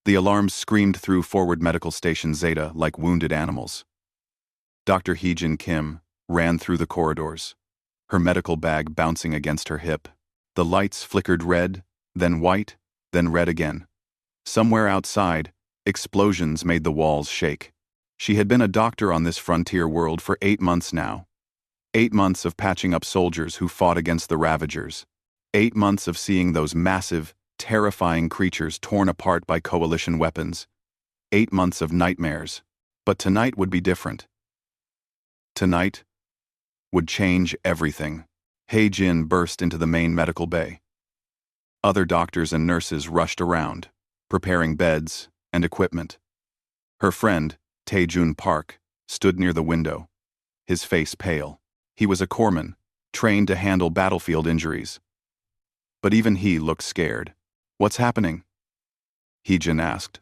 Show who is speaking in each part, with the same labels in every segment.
Speaker 1: The alarms screamed through Forward Medical Station Zeta like wounded animals. Dr. Heejin Kim ran through the corridors, her medical bag bouncing against her hip. The lights flickered red, then white, then red again. Somewhere outside, explosions made the walls shake. She had been a doctor on this frontier world for 8 months now. 8 months of patching up soldiers who fought against the Ravagers. 8 months of seeing those massive, terrifying creatures torn apart by coalition weapons. 8 months of nightmares. But tonight would be different. Tonight would change everything. Heijin burst into the main medical bay. Other doctors and nurses rushed around, preparing beds and equipment. Her friend, Taejun Park, stood near the window, his face pale. He was a corpsman, trained to handle battlefield injuries. But even he looked scared. "What's happening?" Heejin asked,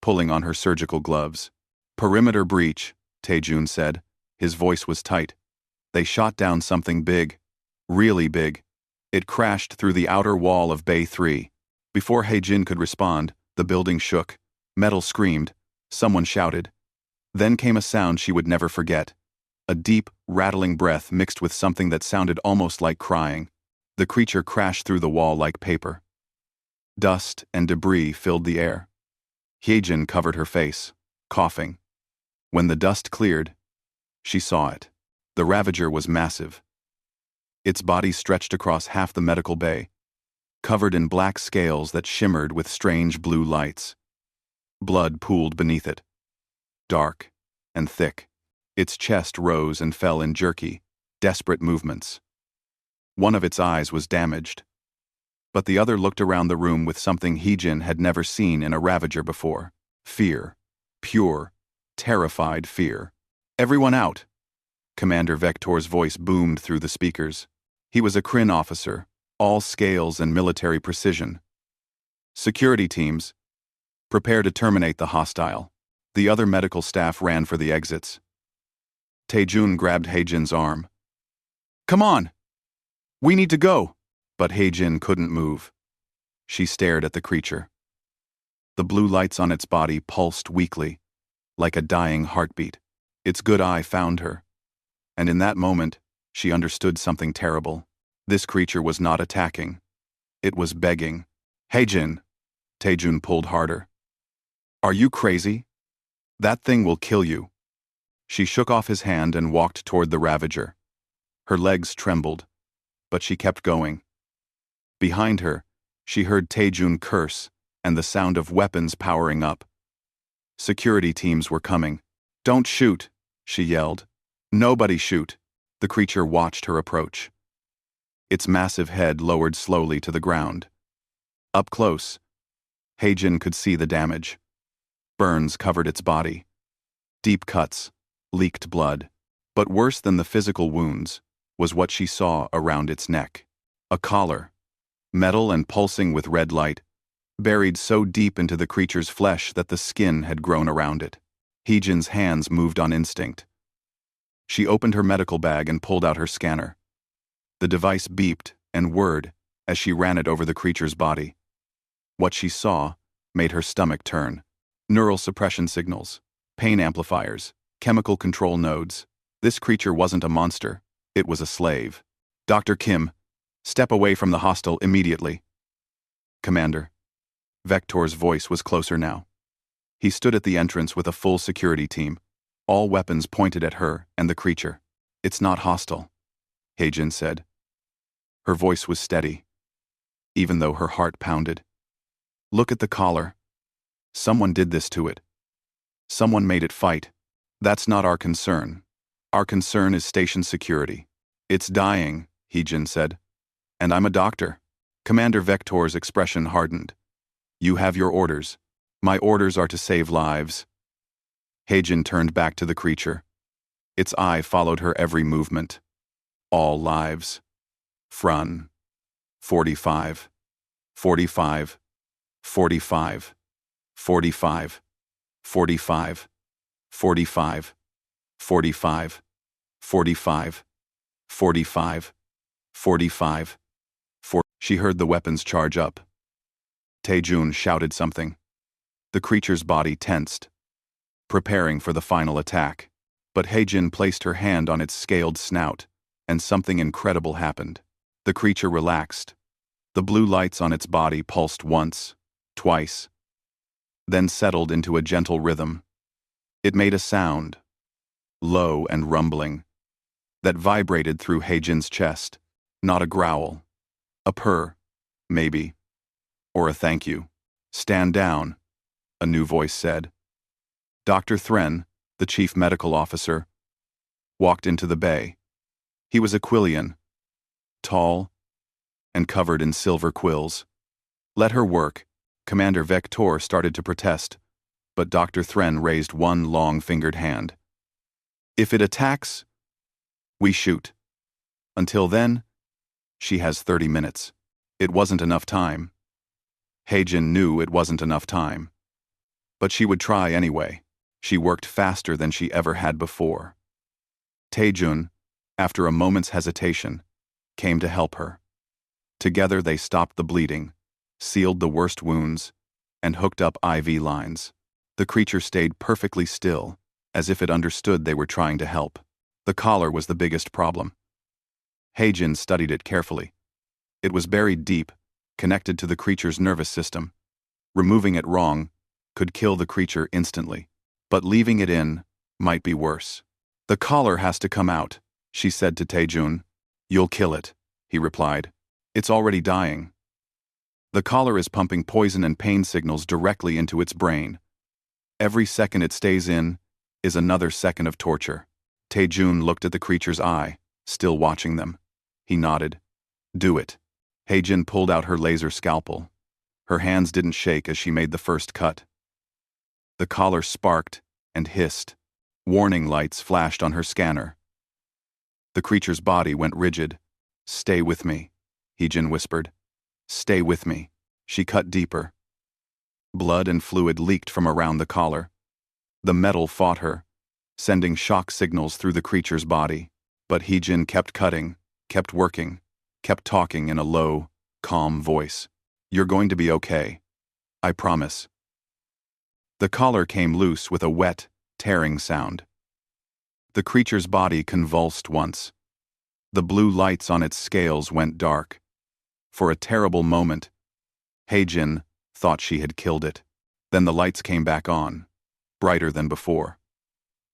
Speaker 1: pulling on her surgical gloves. "Perimeter breach," Taejun said. His voice was tight. "They shot down something big. Really big. It crashed through the outer wall of Bay 3. Before Heijin could respond, the building shook. Metal screamed. Someone shouted. Then came a sound she would never forget. A deep, rattling breath mixed with something that sounded almost like crying. The creature crashed through the wall like paper. Dust and debris filled the air. Heijin covered her face, coughing. When the dust cleared, she saw it. The Ravager was massive. Its body stretched across half the medical bay, covered in black scales that shimmered with strange blue lights. Blood pooled beneath it, dark and thick. Its chest rose and fell in jerky, desperate movements. One of its eyes was damaged, but the other looked around the room with something Heijin had never seen in a Ravager before. Fear. Pure, terrified fear. "Everyone out!" Commander Vector's voice boomed through the speakers. He was a Kryn officer, all scales and military precision. "Security teams, prepare to terminate the hostile." The other medical staff ran for the exits. Taejun grabbed Heijin's arm. "Come on! We need to go!" But Heijin couldn't move. She stared at the creature. The blue lights on its body pulsed weakly, like a dying heartbeat. Its good eye found her. And in that moment, she understood something terrible. This creature was not attacking. It was begging. "Heijin!" Taejun pulled harder. "Are you crazy? That thing will kill you." She shook off his hand and walked toward the Ravager. Her legs trembled, but she kept going. Behind her, she heard Taejun curse and the sound of weapons powering up. Security teams were coming. "Don't shoot," she yelled. "Nobody shoot." The creature watched her approach. Its massive head lowered slowly to the ground. Up close, Heijin could see the damage. Burns covered its body. Deep cuts, leaked blood. But worse than the physical wounds was what she saw around its neck. A collar, metal and pulsing with red light, buried so deep into the creature's flesh that the skin had grown around it. Heijin's hands moved on instinct. She opened her medical bag and pulled out her scanner. The device beeped and whirred as she ran it over the creature's body. What she saw made her stomach turn. Neural suppression signals, pain amplifiers, chemical control nodes. This creature wasn't a monster, it was a slave. "Dr. Kim, step away from the hostile immediately." "Commander." Vector's voice was closer now. He stood at the entrance with a full security team, all weapons pointed at her and the creature. "It's not hostile," Heijin said. Her voice was steady, even though her heart pounded. "Look at the collar. Someone did this to it. Someone made it fight. That's not our concern. Our concern is station security." "It's dying," Heijin said. "And I'm a doctor." Commander Vector's expression hardened. "You have your orders. My orders are to save lives." Heijin turned back to the creature. Its eye followed her every movement. All lives. Frun. 45. 45. 45. 45. 45. 45. 45. 45. 45. 45. She heard the weapons charge up. Taejun shouted something. The creature's body tensed, preparing for the final attack. But Heijin placed her hand on its scaled snout, and something incredible happened. The creature relaxed. The blue lights on its body pulsed once, twice, then settled into a gentle rhythm. It made a sound, low and rumbling, that vibrated through Heijin's chest. Not a growl. A purr, maybe. Or a thank you. Stand down, a new voice said. Dr. Thren, the chief medical officer, walked into the bay. He was a Quillian, tall and covered in silver quills. Let her work. Commander Vector started to protest, but Dr. Thren raised one long-fingered hand. If it attacks, we shoot. Until then, she has 30 minutes. It wasn't enough time. Heijin knew it wasn't enough time. But she would try anyway. She worked faster than she ever had before. Taejun, after a moment's hesitation, came to help her. Together they stopped the bleeding, sealed the worst wounds, and hooked up IV lines. The creature stayed perfectly still, as if it understood they were trying to help. The collar was the biggest problem. Heijin studied it carefully. It was buried deep, connected to the creature's nervous system. Removing it wrong could kill the creature instantly, but leaving it in might be worse. The collar has to come out, she said to Taejun. You'll kill it, he replied. It's already dying. The collar is pumping poison and pain signals directly into its brain. Every second it stays in is another second of torture. Taejun looked at the creature's eye, still watching them. He nodded. Do it. Heijin pulled out her laser scalpel. Her hands didn't shake as she made the first cut. The collar sparked and hissed. Warning lights flashed on her scanner. The creature's body went rigid. Stay with me, Heijin whispered. Stay with me. She cut deeper. Blood and fluid leaked from around the collar. The metal fought her, sending shock signals through the creature's body. But Heijin kept cutting, kept working, kept talking in a low, calm voice. You're going to be okay. I promise. The collar came loose with a wet, tearing sound. The creature's body convulsed once. The blue lights on its scales went dark. For a terrible moment, Heijin thought she had killed it. Then the lights came back on, brighter than before.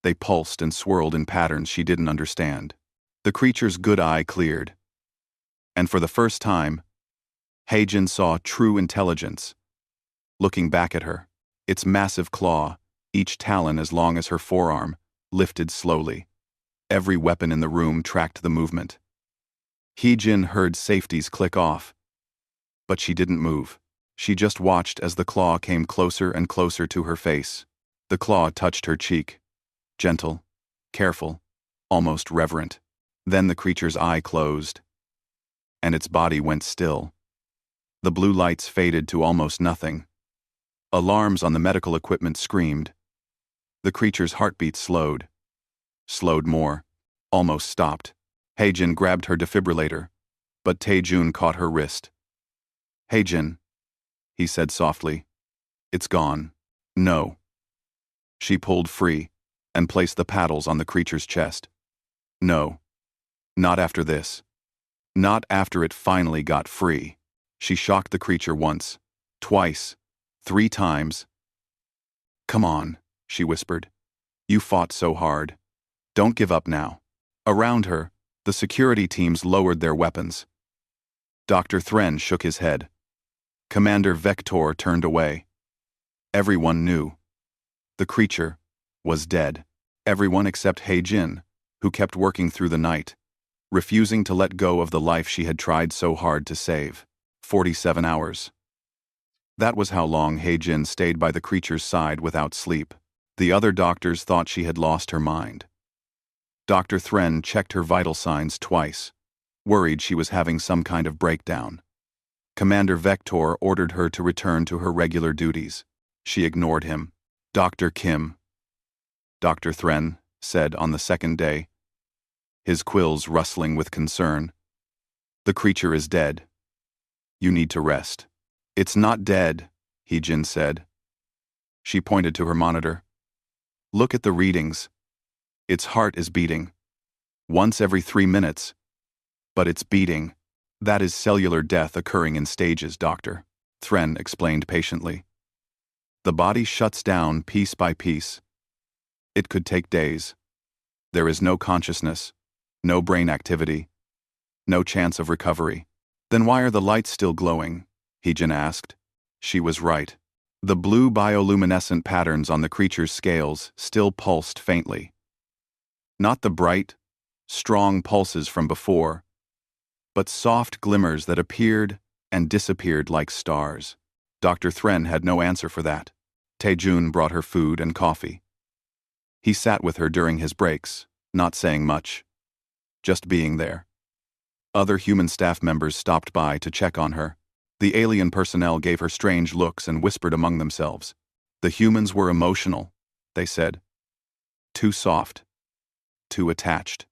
Speaker 1: They pulsed and swirled in patterns she didn't understand. The creature's good eye cleared. And for the first time, Heijin saw true intelligence. Looking back at her, its massive claw, each talon as long as her forearm, lifted slowly. Every weapon in the room tracked the movement. Heijin heard safeties click off. But she didn't move. She just watched as the claw came closer and closer to her face. The claw touched her cheek. Gentle, careful, almost reverent. Then the creature's eye closed, and its body went still. The blue lights faded to almost nothing. Alarms on the medical equipment screamed. The creature's heartbeat slowed more, almost stopped. Heijin grabbed her defibrillator, but Taejun caught her wrist. Heijin, he said softly. It's gone. No. She pulled free and placed the paddles on the creature's chest. No. Not after this. Not after it finally got free. She shocked the creature once, twice, 3 times. Come on, she whispered. You fought so hard. Don't give up now. Around her, the security teams lowered their weapons. Dr. Thren shook his head. Commander Vector turned away. Everyone knew. The creature was dead. Everyone except Heijin, who kept working through the night, refusing to let go of the life she had tried so hard to save. 47 hours. That was how long Heijin stayed by the creature's side without sleep. The other doctors thought she had lost her mind. Dr. Thren checked her vital signs twice, worried she was having some kind of breakdown. Commander Vector ordered her to return to her regular duties. She ignored him. Dr. Kim, Dr. Thren said on the second day, his quills rustling with concern. The creature is dead. You need to rest. It's not dead, Heijin said. She pointed to her monitor. Look at the readings. Its heart is beating. Once every 3 minutes. But it's beating. That is cellular death occurring in stages, Doctor. Thren explained patiently. The body shuts down piece by piece. It could take days. There is no consciousness, no brain activity, no chance of recovery. Then why are the lights still glowing? Heejin asked. She was right. The blue bioluminescent patterns on the creature's scales still pulsed faintly. Not the bright, strong pulses from before, but soft glimmers that appeared and disappeared like stars. Dr. Thren had no answer for that. Taejun brought her food and coffee. He sat with her during his breaks, not saying much, just being there. Other human staff members stopped by to check on her. The alien personnel gave her strange looks and whispered among themselves. The humans were emotional, they said. Too soft. Too attached.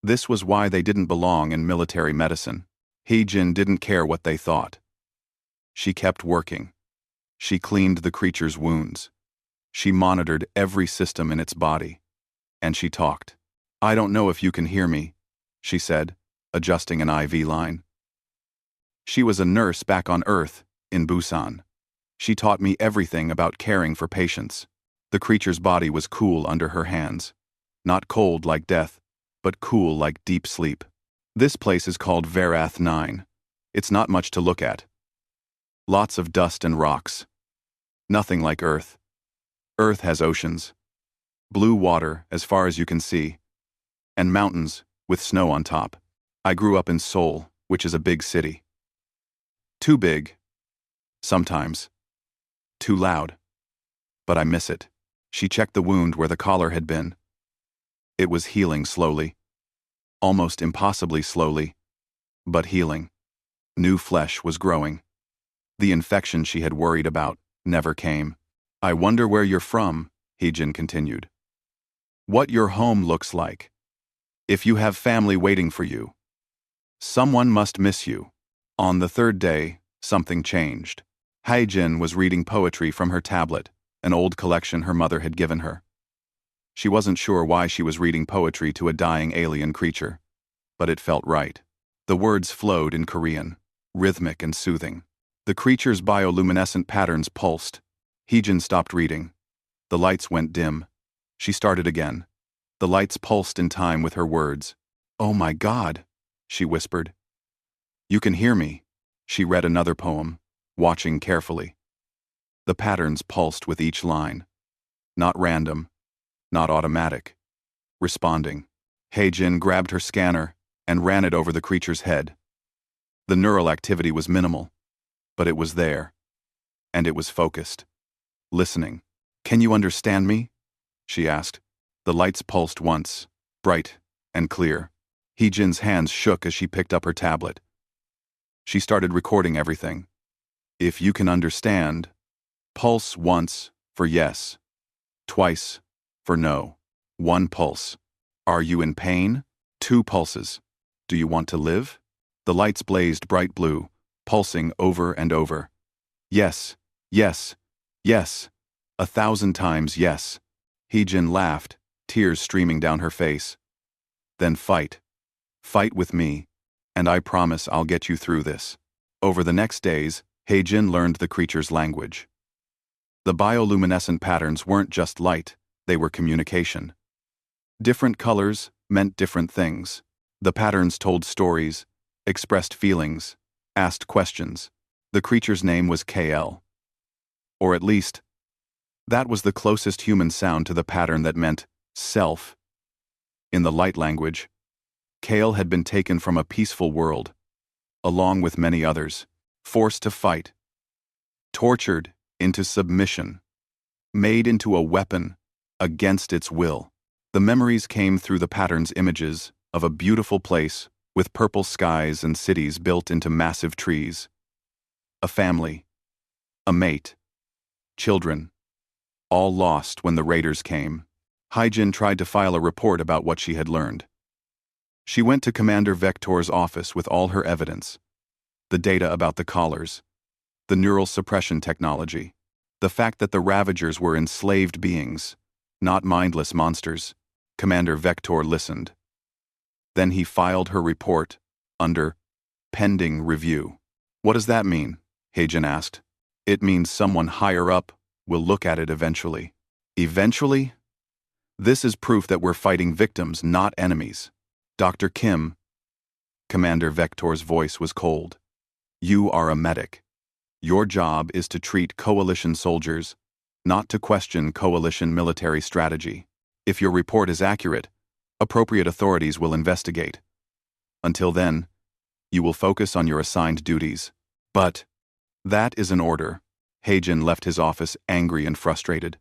Speaker 1: This was why they didn't belong in military medicine. Heejin didn't care what they thought. She kept working. She cleaned the creature's wounds. She monitored every system in its body. And she talked. I don't know if you can hear me, she said, adjusting an IV line. She was a nurse back on Earth, in Busan. She taught me everything about caring for patients. The creature's body was cool under her hands. Not cold like death, but cool like deep sleep. This place is called Varath 9. It's not much to look at. Lots of dust and rocks. Nothing like Earth. Earth has oceans. Blue water as far as you can see. And mountains with snow on top. I grew up in Seoul, which is a big city. Too big. Sometimes. Too loud. But I miss it. She checked the wound where the collar had been. It was healing slowly. Almost impossibly slowly. But healing. New flesh was growing. The infection she had worried about never came. I wonder where you're from, Heejin continued. What your home looks like. If you have family waiting for you. Someone must miss you. On the third day, something changed. Heijin was reading poetry from her tablet, an old collection her mother had given her. She wasn't sure why she was reading poetry to a dying alien creature, but it felt right. The words flowed in Korean, rhythmic and soothing. The creature's bioluminescent patterns pulsed. Heejin stopped reading. The lights went dim. She started again. The lights pulsed in time with her words. Oh my God, she whispered. You can hear me. She read another poem, watching carefully. The patterns pulsed with each line. Not random, not automatic. Responding. Heijin grabbed her scanner and ran it over the creature's head. The neural activity was minimal, but it was there. And it was focused. Listening. Can you understand me? She asked. The lights pulsed once, bright and clear. Heejin's hands shook as she picked up her tablet. She started recording everything. If you can understand, pulse once for yes, twice for no, 1 pulse. Are you in pain? 2 pulses. Do you want to live? The lights blazed bright blue, pulsing over and over. Yes, yes, yes. 1,000 times yes. Heejin laughed, tears streaming down her face. Then fight. Fight with me, and I promise I'll get you through this. Over the next days, Heijin learned the creature's language. The bioluminescent patterns weren't just light, they were communication. Different colors meant different things. The patterns told stories, expressed feelings, asked questions. The creature's name was KL. Or at least, that was the closest human sound to the pattern that meant self. In the light language, Kale had been taken from a peaceful world, along with many others, forced to fight, tortured into submission, made into a weapon against its will. The memories came through the pattern's images of a beautiful place with purple skies and cities built into massive trees. A family, a mate, children, all lost when the raiders came. Heijin tried to file a report about what she had learned. She went to Commander Vector's office with all her evidence. The data about the collars, the neural suppression technology, The fact that the Ravagers were enslaved beings, not mindless monsters. Commander Vector listened. Then he filed her report under pending review. What does that mean? Hagen asked. It means someone higher up will look at it eventually. Eventually? This is proof that we're fighting victims, not enemies. Dr. Kim. Commander Vector's voice was cold. You are a medic. Your job is to treat Coalition soldiers, not to question Coalition military strategy. If your report is accurate, appropriate authorities will investigate. Until then, you will focus on your assigned duties. But that is an order. Hagen left his office angry and frustrated.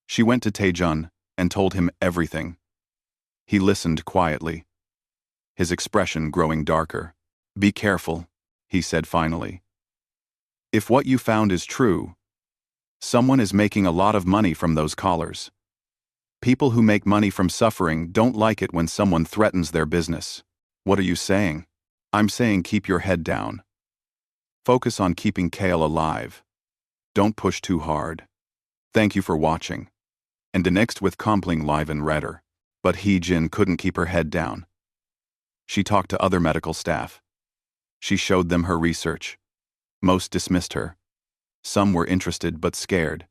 Speaker 1: She went to Taejun and told him everything. He listened quietly, his expression growing darker. Be careful, he said finally. If what you found is true, someone is making a lot of money from those collars. People who make money from suffering don't like it when someone threatens their business. What are you saying? I'm saying keep your head down. Focus on keeping Kale alive. Don't push too hard. Thank you for watching. And the next with Compling live and redder. But Hee-jin couldn't keep her head down. She talked to other medical staff. She showed them her research. Most dismissed her. Some were interested but scared.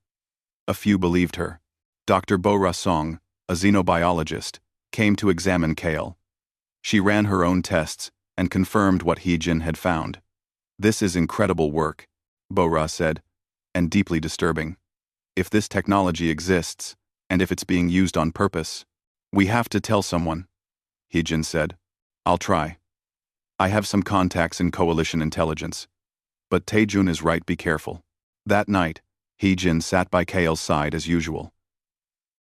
Speaker 1: A few believed her. Dr. Bo Ra-song, a xenobiologist, came to examine Kale. She ran her own tests and confirmed what Hee-jin had found. This is incredible work, Bo Ra said, and deeply disturbing. If this technology exists, and if it's being used on purpose, we have to tell someone, Hee-jin said. I'll try. I have some contacts in Coalition intelligence. But Taejun is right, be careful. That night, Hee-jin sat by Kale's side as usual.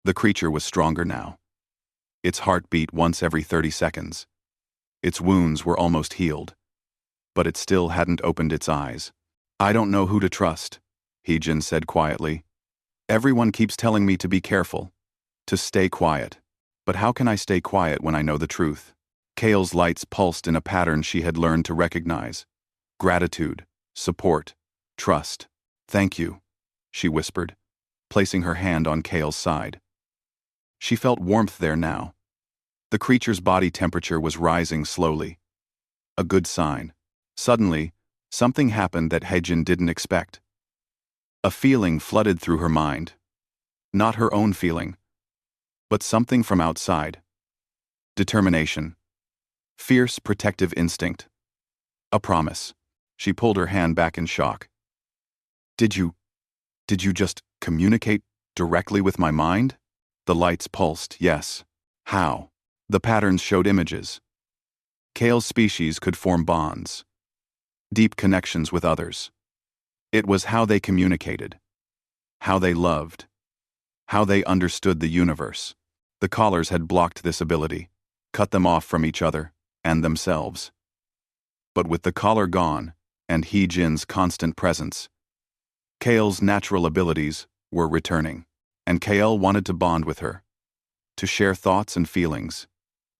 Speaker 1: The creature was stronger now. Its heart beat once every 30 seconds. Its wounds were almost healed. But it still hadn't opened its eyes. I don't know who to trust, Hee-jin said quietly. Everyone keeps telling me to be careful, to stay quiet. But how can I stay quiet when I know the truth? Kale's lights pulsed in a pattern she had learned to recognize. Gratitude, support, trust. Thank you, she whispered, placing her hand on Kale's side. She felt warmth there now. The creature's body temperature was rising slowly. A good sign. Suddenly, something happened that Haejin didn't expect. A feeling flooded through her mind. Not her own feeling, but something from outside. Determination. Fierce protective instinct. A promise. She pulled her hand back in shock. Did you just communicate directly with my mind? The lights pulsed, yes. How? The patterns showed images. Kale's species could form bonds. Deep connections with others. It was how they communicated. How they loved. How they understood the universe. The collars had blocked this ability, cut them off from each other, and themselves. But with the collar gone, and Hee-jin's constant presence, Kale's natural abilities were returning, and Kale wanted to bond with her, to share thoughts and feelings,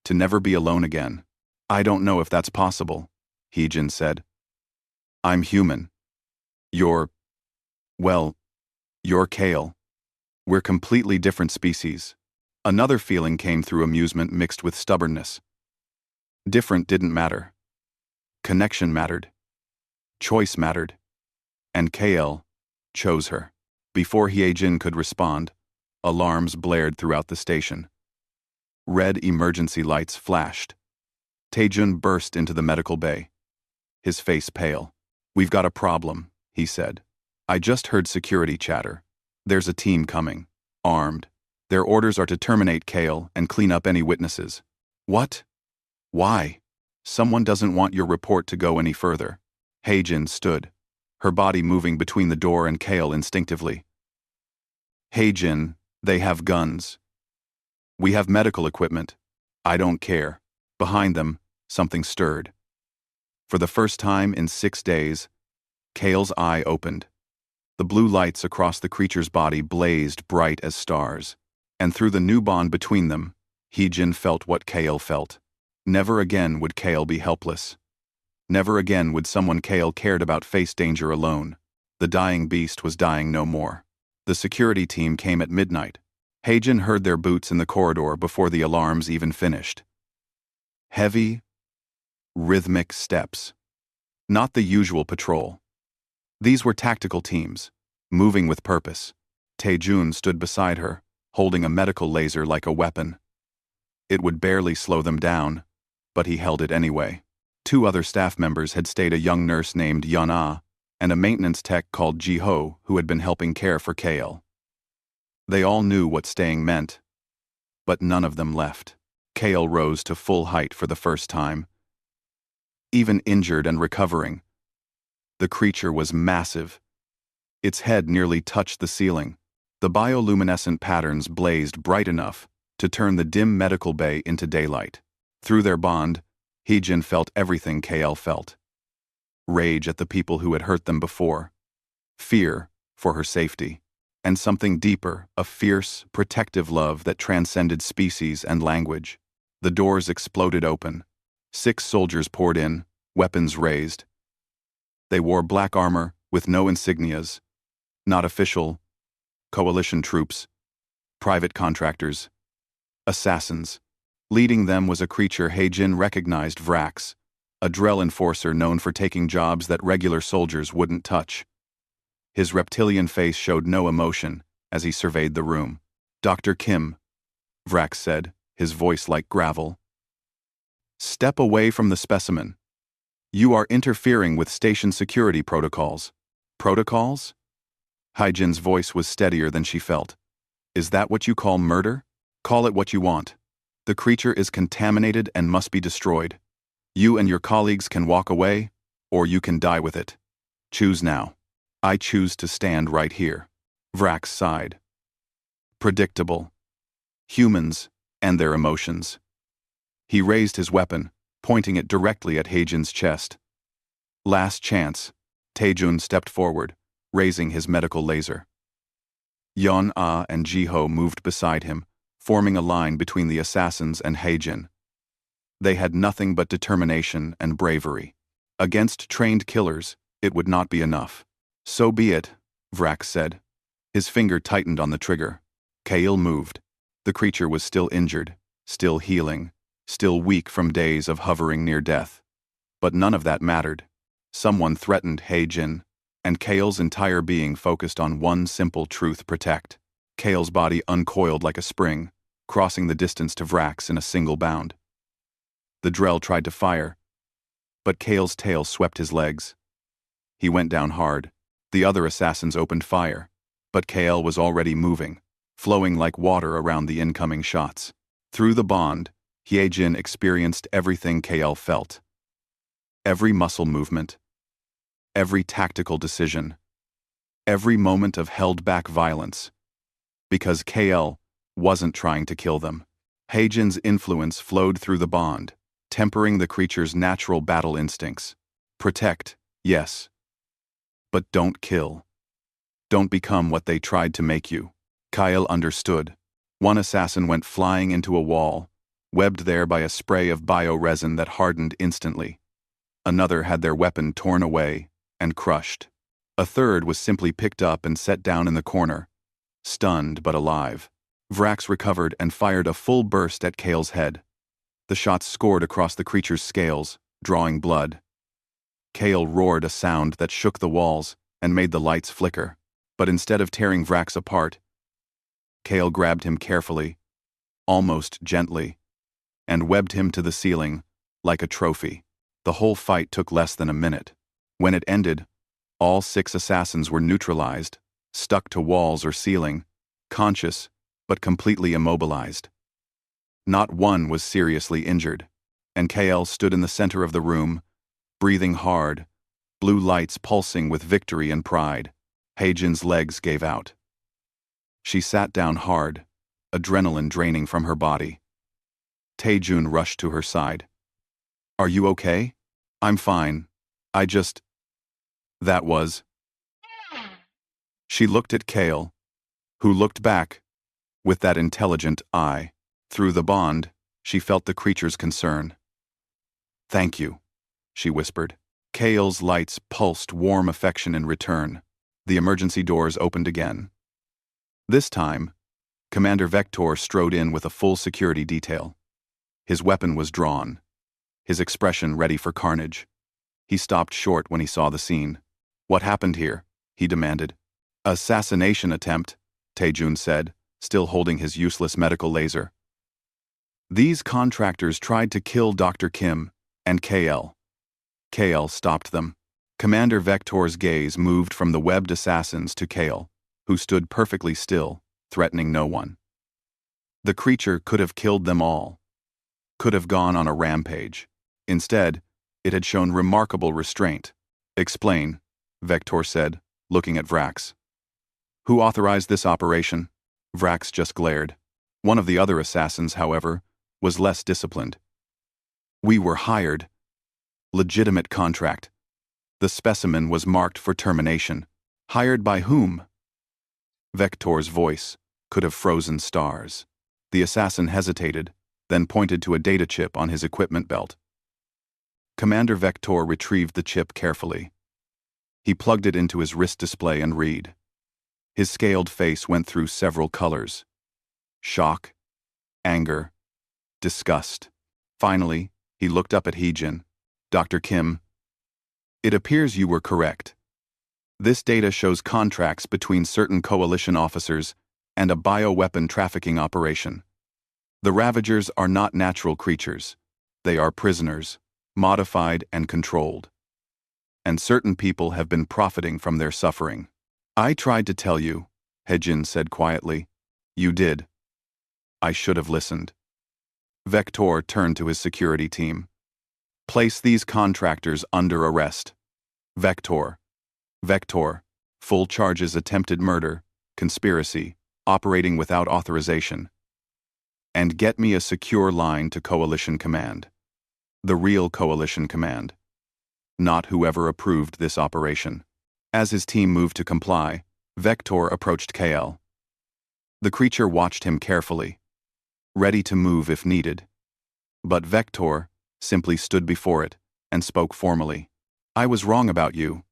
Speaker 1: to never be alone again. I don't know if that's possible, Hee-jin said. I'm human. You're Kale. We're completely different species. Another feeling came through amusement mixed with stubbornness. Different didn't matter. Connection mattered. Choice mattered. And Kale chose her. Before Hee-jin could respond, alarms blared throughout the station. Red emergency lights flashed. Taejun burst into the medical bay, his face pale. We've got a problem, he said. I just heard security chatter. There's a team coming, armed. Their orders are to terminate Kale and clean up any witnesses. What? Why? Someone doesn't want your report to go any further. Hee-jin stood, her body moving between the door and Kale instinctively. Hee-jin, they have guns. We have medical equipment. I don't care. Behind them, something stirred. For the first time in 6 days, Kale's eye opened. The blue lights across the creature's body blazed bright as stars, and through the new bond between them, Hee-jin felt what Kale felt. Never again would Kale be helpless. Never again would someone Kale cared about face danger alone. The dying beast was dying no more. The security team came at midnight. Heijin heard their boots in the corridor before the alarms even finished. Heavy, rhythmic steps. Not the usual patrol. These were tactical teams, moving with purpose. Taejun stood beside her, holding a medical laser like a weapon. It would barely slow them down, but he held it anyway. 2 other staff members had stayed, a young nurse named Yeon-ah and a maintenance tech called Ji-ho who had been helping care for Kale. They all knew what staying meant, but none of them left. Kale rose to full height for the first time. Even injured and recovering, the creature was massive. Its head nearly touched the ceiling. The bioluminescent patterns blazed bright enough to turn the dim medical bay into daylight. Through their bond, Heejin felt everything Kale felt. Rage at the people who had hurt them before. Fear for her safety. And something deeper, a fierce, protective love that transcended species and language. The doors exploded open. 6 soldiers poured in, weapons raised. They wore black armor with no insignias. Not official. Coalition troops. Private contractors. Assassins. Leading them was a creature Heijin recognized, Vrax, a Drell enforcer known for taking jobs that regular soldiers wouldn't touch. His reptilian face showed no emotion as he surveyed the room. "Dr. Kim," Vrax said, his voice like gravel. "Step away from the specimen. You are interfering with station security protocols." "Protocols?" Heijin's voice was steadier than she felt. "Is that what you call murder? Call it what you want. The creature is contaminated and must be destroyed. You and your colleagues can walk away, or you can die with it. Choose now." "I choose to stand right here," Vrax sighed. Predictable. Humans and their emotions. He raised his weapon, pointing it directly at Heijin's chest. "Last chance." Taejun stepped forward, raising his medical laser. Yeon-ah and Ji-ho moved beside him, forming a line between the assassins and Heijin. They had nothing but determination and bravery. Against trained killers, it would not be enough. "So be it," Vrax said. His finger tightened on the trigger. Kale moved. The creature was still injured, still healing, still weak from days of hovering near death. But none of that mattered. Someone threatened Heijin, and Kale's entire being focused on one simple truth: protect. Kale's body uncoiled like a spring, crossing the distance to Vrax in a single bound. The Drell tried to fire, but Kale's tail swept his legs. He went down hard. The other assassins opened fire, but Kale was already moving, flowing like water around the incoming shots. Through the bond, Heijin experienced everything Kale felt. Every muscle movement, every tactical decision, every moment of held-back violence. Because Kale wasn't trying to kill them. Heijin's influence flowed through the bond, tempering the creature's natural battle instincts. Protect, yes. But don't kill. Don't become what they tried to make you. Kyle understood. One assassin went flying into a wall, webbed there by a spray of bioresin that hardened instantly. Another had their weapon torn away and crushed. A third was simply picked up and set down in the corner, stunned but alive. Vrax recovered and fired a full burst at Kale's head. The shots scored across the creature's scales, drawing blood. Kale roared a sound that shook the walls and made the lights flicker. But instead of tearing Vrax apart, Kale grabbed him carefully, almost gently, and webbed him to the ceiling like a trophy. The whole fight took less than a minute. When it ended, all 6 assassins were neutralized, stuck to walls or ceiling, conscious but completely immobilized. Not one was seriously injured, and Kale stood in the center of the room, breathing hard, blue lights pulsing with victory and pride. Heijin's legs gave out. She sat down hard, adrenaline draining from her body. Taejun rushed to her side. "Are you okay?" "I'm fine. That was." She looked at Kale, who looked back with that intelligent eye. Through the bond, she felt the creature's concern. "Thank you," she whispered. Kale's lights pulsed warm affection in return. The emergency doors opened again. This time, Commander Vector strode in with a full security detail. His weapon was drawn, his expression ready for carnage. He stopped short when he saw the scene. "What happened here?" he demanded. "Assassination attempt," Taejun said, still holding his useless medical laser. "These contractors tried to kill Dr. Kim and KL. KL stopped them." Commander Vector's gaze moved from the webbed assassins to KL, who stood perfectly still, threatening no one. The creature could have killed them all, could have gone on a rampage. Instead, it had shown remarkable restraint. "Explain," Vector said, looking at Vrax. "Who authorized this operation?" Vrax just glared. One of the other assassins, however, was less disciplined. "We were hired. Legitimate contract. The specimen was marked for termination. Hired by whom?" Vector's voice could have frozen stars. The assassin hesitated, then pointed to a data chip on his equipment belt. Commander Vector retrieved the chip carefully. He plugged it into his wrist display and read. His scaled face went through several colors: shock, anger, disgust. Finally, he looked up at Heejin. "Dr. Kim, it appears you were correct. This data shows contracts between certain coalition officers and a bioweapon trafficking operation. The Ravagers are not natural creatures. They are prisoners, modified and controlled. And certain people have been profiting from their suffering." "I tried to tell you," Heejin said quietly. "You did. I should have listened." Vector turned to his security team. "Place these contractors under arrest. Vector, full charges: attempted murder, conspiracy, operating without authorization. And get me a secure line to Coalition Command. The real Coalition Command. Not whoever approved this operation." As his team moved to comply, Vector approached KL. The creature watched him carefully, ready to move if needed. But Vector simply stood before it and spoke formally. "I was wrong about you.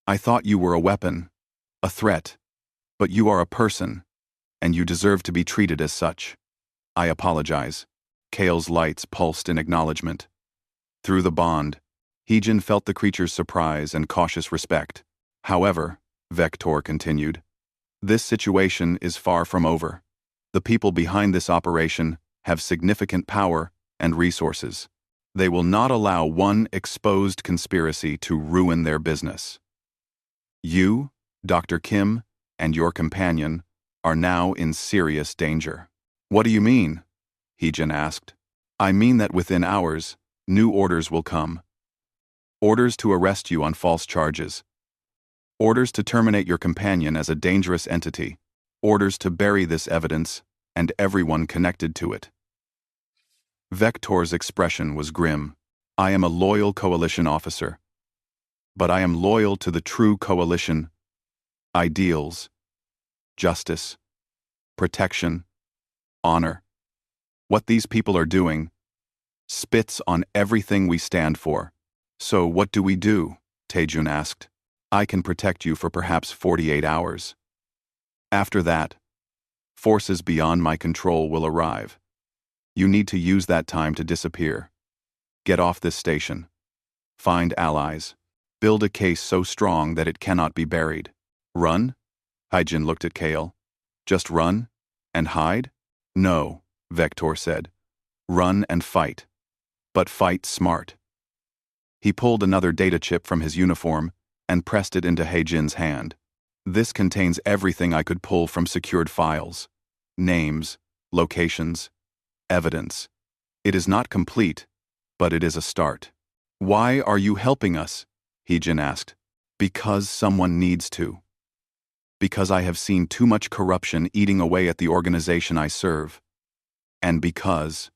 Speaker 1: I thought you were a weapon, a threat, but you are a person, and you deserve to be treated as such. I apologize." Kale's lights pulsed in acknowledgement. Through the bond, Heejin felt the creature's surprise and cautious respect. "However," Vector continued, "this situation is far from over. The people behind this operation have significant power and resources. They will not allow one exposed conspiracy to ruin their business. You, Dr. Kim, and your companion are now in serious danger." "What do you mean?" Heejin asked. "I mean that within hours, new orders will come. Orders to arrest you on false charges. Orders to terminate your companion as a dangerous entity. Orders to bury this evidence and everyone connected to it." Vector's expression was grim. "I am a loyal coalition officer. But I am loyal to the true coalition ideals: justice, protection, honor. What these people are doing spits on everything we stand for." "So what do we do?" Taejun asked. "I can protect you for perhaps 48 hours. After that, forces beyond my control will arrive. You need to use that time to disappear. Get off this station. Find allies. Build a case so strong that it cannot be buried. Run?" Heejin looked at Kale. "Just run? And hide?" "No," Vector said. "Run and fight. But fight smart." He pulled another data chip from his uniform and pressed it into Heijin's hand. "This contains everything I could pull from secured files. Names, locations, evidence. It is not complete, but it is a start." "Why are you helping us?" Heejin asked. "Because someone needs to. Because I have seen too much corruption eating away at the organization I serve. And because,"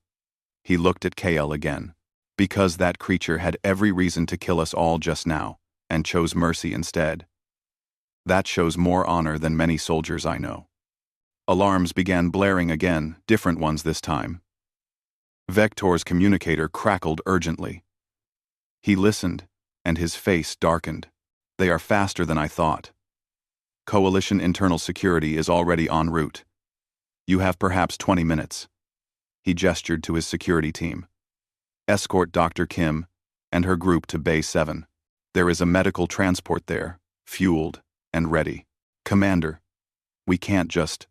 Speaker 1: he looked at KL again, "because that creature had every reason to kill us all just now, and chose mercy instead. That shows more honor than many soldiers I know." Alarms began blaring again, different ones this time. Vector's communicator crackled urgently. He listened, and his face darkened. "They are faster than I thought. Coalition internal security is already en route. You have perhaps 20 minutes. He gestured to his security team. Escort Dr. Kim and her group to Bay 7. There is a medical transport there, fueled and ready. Commander, we can't just...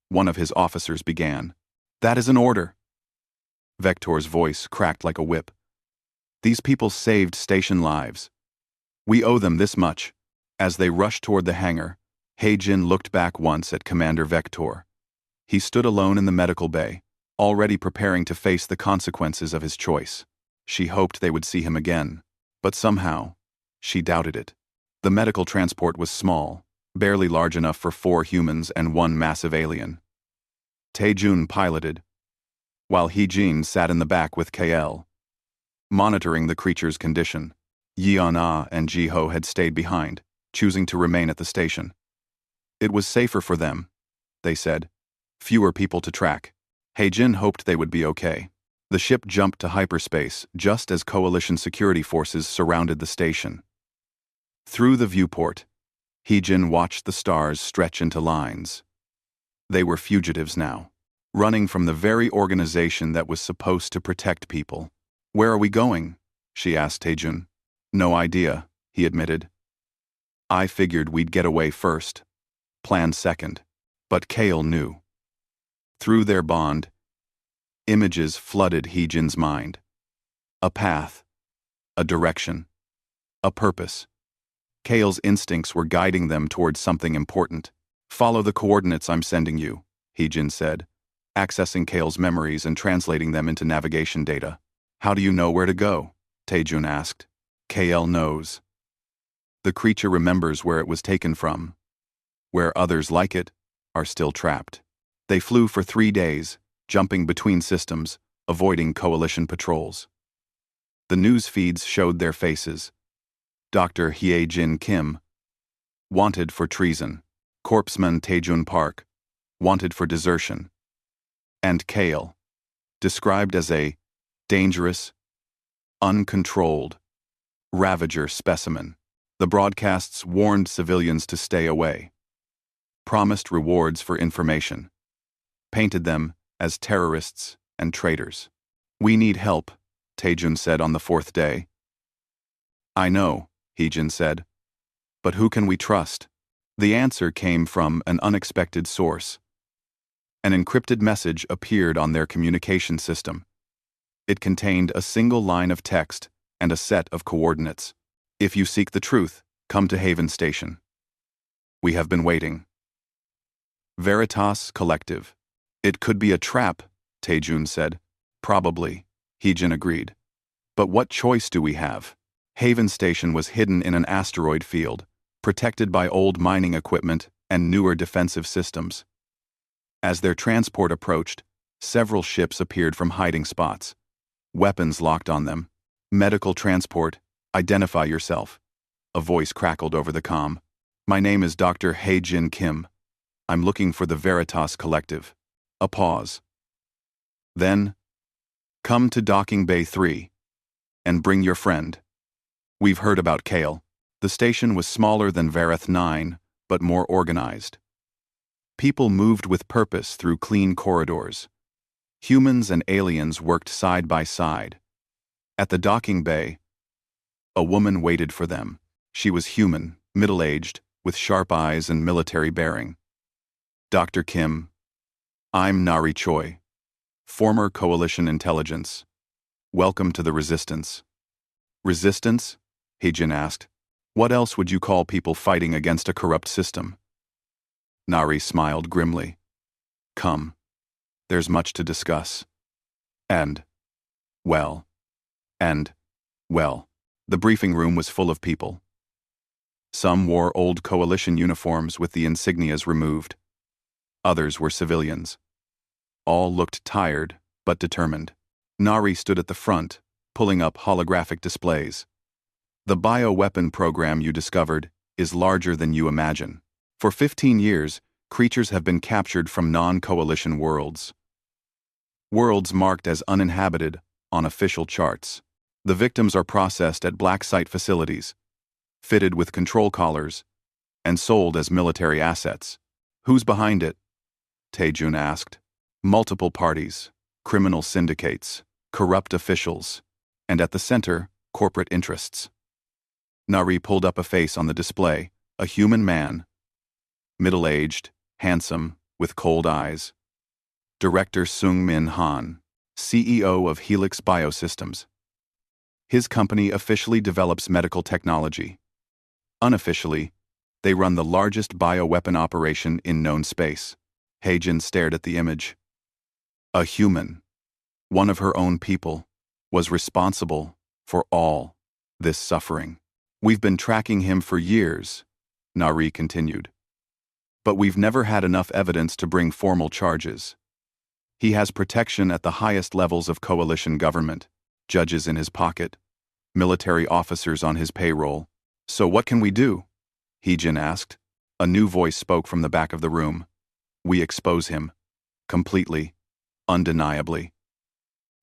Speaker 1: One of his officers began. That is an order. Vector's voice cracked like a whip. These people saved station lives. We owe them this much. As they rushed toward the hangar, Heijin looked back once at Commander Vector. He stood alone in the medical bay, already preparing to face the consequences of his choice. She hoped they would see him again, but somehow, she doubted it. The medical transport was small, barely large enough for 4 humans and 1 massive alien. Taejun piloted, while Heijin sat in the back with KL, monitoring the creature's condition. Yeon-ah and Ji-ho had stayed behind, choosing to remain at the station. It was safer for them, they said. Fewer people to track. Heijin hoped they would be okay. The ship jumped to hyperspace just as Coalition security forces surrounded the station. Through the viewport, Heijin watched the stars stretch into lines. They were fugitives now, running from the very organization that was supposed to protect people. Where are we going? She asked Taejun. No idea, he admitted. I figured we'd get away first. Planned second. But Kale knew. Through their bond, images flooded Heijin's mind. A path. A direction. A purpose. Kale's instincts were guiding them towards something important. Follow the coordinates I'm sending you, Heijin said, accessing Kale's memories and translating them into navigation data. How do you know where to go? Taejun asked. Kale knows. The creature remembers where it was taken from. Where others like it are still trapped. They flew for 3 days, jumping between systems, avoiding Coalition patrols. The news feeds showed their faces. Dr. Hye-jin Kim, wanted for treason. Corpsman Taejun Park, wanted for desertion. And Kale, described as a dangerous, uncontrolled, ravager specimen. The broadcasts warned civilians to stay away. Promised rewards for information. Painted them as terrorists and traitors. We need help, Taejun said on the 4th day. I know, Heijin said. But who can we trust? The answer came from an unexpected source. An encrypted message appeared on their communication system. It contained a single line of text and a set of coordinates. If you seek the truth, come to Haven Station. We have been waiting. Veritas Collective. It could be a trap, Taejun said. Probably, Heijin agreed. But what choice do we have? Haven Station was hidden in an asteroid field, protected by old mining equipment and newer defensive systems. As their transport approached, several ships appeared from hiding spots. Weapons locked on them. Medical transport, identify yourself. A voice crackled over the comm. My name is Dr. Hye-jin Kim. I'm looking for the Veritas Collective. A pause. Then, come to Docking Bay 3. And bring your friend. We've heard about Kale. The station was smaller than Vareth 9, but more organized. People moved with purpose through clean corridors. Humans and aliens worked side by side. At the docking bay, a woman waited for them. She was human, middle-aged, with sharp eyes and military bearing. Dr. Kim, I'm Nari Choi, former Coalition intelligence. Welcome to the Resistance. Resistance? Heijin asked. What else would you call people fighting against a corrupt system? Nari smiled grimly. Come. There's much to discuss. Well. The briefing room was full of people. Some wore old Coalition uniforms with the insignias removed. Others were civilians. All looked tired, but determined. Nari stood at the front, pulling up holographic displays. The bioweapon program you discovered is larger than you imagine. For 15 years, creatures have been captured from non-Coalition worlds. Worlds marked as uninhabited on official charts. The victims are processed at black site facilities, fitted with control collars, and sold as military assets. Who's behind it? Taejun asked. Multiple parties, criminal syndicates, corrupt officials, and at the center, corporate interests. Nari pulled up a face on the display, a human man. Middle-aged, handsome, with cold eyes. Director Sung-Min Han, CEO of Helix Biosystems. His company officially develops medical technology. Unofficially, they run the largest bioweapon operation in known space. Haejin stared at the image. A human, one of her own people, was responsible for all this suffering. We've been tracking him for years, Nari continued. But we've never had enough evidence to bring formal charges. He has protection at the highest levels of coalition government, judges in his pocket, military officers on his payroll. So what can we do? Haejin asked. A new voice spoke from the back of the room. We expose him. Completely. Undeniably.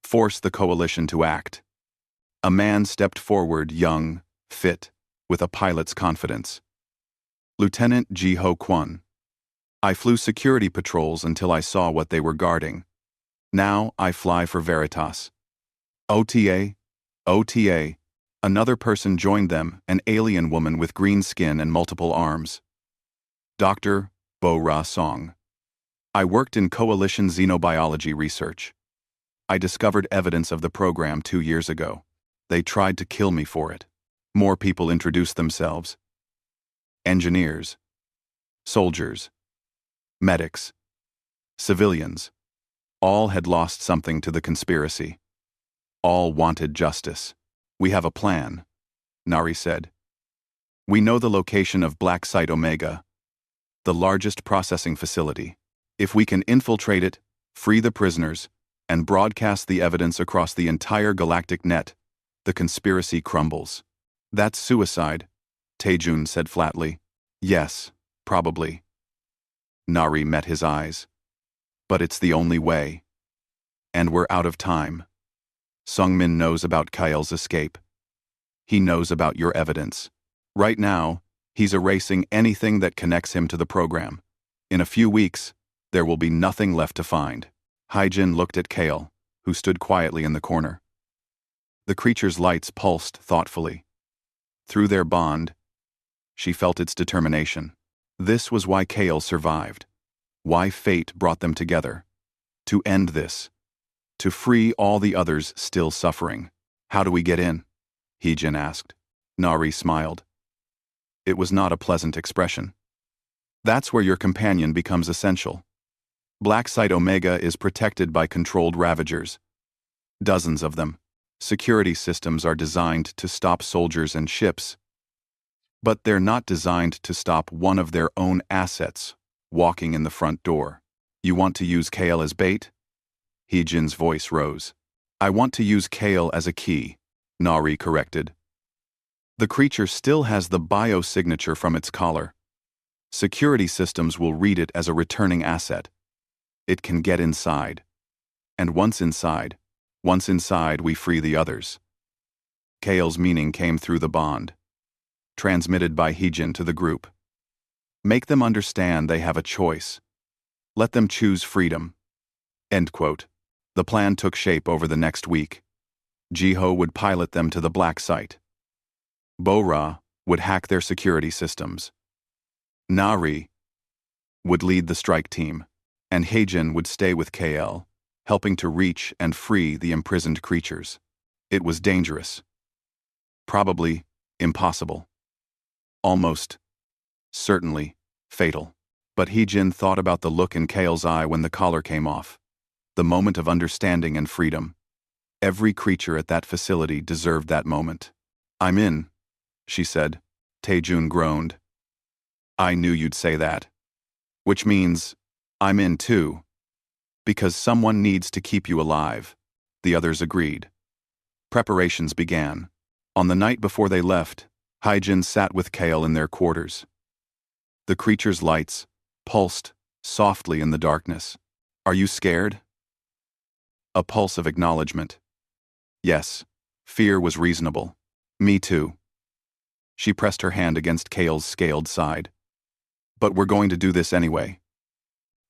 Speaker 1: Force the coalition to act. A man stepped forward, young, fit, with a pilot's confidence. Lieutenant Ji-ho Kwon. I flew security patrols until I saw what they were guarding. Now I fly for Veritas. OTA. Another person joined them, an alien woman with green skin and multiple arms. Dr. Bo-Ra Song. I worked in coalition xenobiology research. I discovered evidence of the program 2 years ago. They tried to kill me for it. More people introduced themselves. Engineers. Soldiers. Medics. Civilians. All had lost something to the conspiracy. All wanted justice. We have a plan, Nari said. We know the location of Black Site Omega, the largest processing facility. If we can infiltrate it, free the prisoners, and broadcast the evidence across the entire galactic net, the conspiracy crumbles. That's suicide, Taejun said flatly. Yes, probably. Nari met his eyes. But it's the only way. And we're out of time. Sung-Min knows about Kyle's escape. He knows about your evidence. Right now, he's erasing anything that connects him to the program. In a few weeks, there will be nothing left to find. Haejin looked at Kale, who stood quietly in the corner. The creature's lights pulsed thoughtfully. Through their bond, she felt its determination. This was why Kale survived. Why fate brought them together. To end this. To free all the others still suffering. How do we get in? Haejin asked. Nari smiled. It was not a pleasant expression. That's where your companion becomes essential. Black Site Omega is protected by controlled ravagers. Dozens of them. Security systems are designed to stop soldiers and ships. But they're not designed to stop one of their own assets walking in the front door. You want to use Kale as bait? Haejin's voice rose. I want to use Kale as a key, Nari corrected. The creature still has the biosignature from its collar. Security systems will read it as a returning asset. It can get inside. And once inside, we free the others. Kale's meaning came through the bond. Transmitted by Haejin to the group. Make them understand they have a choice. Let them choose freedom. End quote. The plan took shape over the next week. Ji-ho would pilot them to the Black Site. Bo-Ra would hack their security systems. Nari would lead the strike team, and Haejin would stay with KL, helping to reach and free the imprisoned creatures. It was dangerous. Probably impossible. Almost, certainly, fatal. But Haejin thought about the look in Kale's eye when the collar came off. The moment of understanding and freedom. Every creature at that facility deserved that moment. I'm in, she said. Taejun groaned. I knew you'd say that. Which means, I'm in too. Because someone needs to keep you alive. The others agreed. Preparations began. On the night before they left, Haejin sat with Kale in their quarters. The creature's lights pulsed softly in the darkness. Are you scared? A pulse of acknowledgement. Yes, fear was reasonable. Me too. She pressed her hand against Kale's scaled side. But we're going to do this anyway.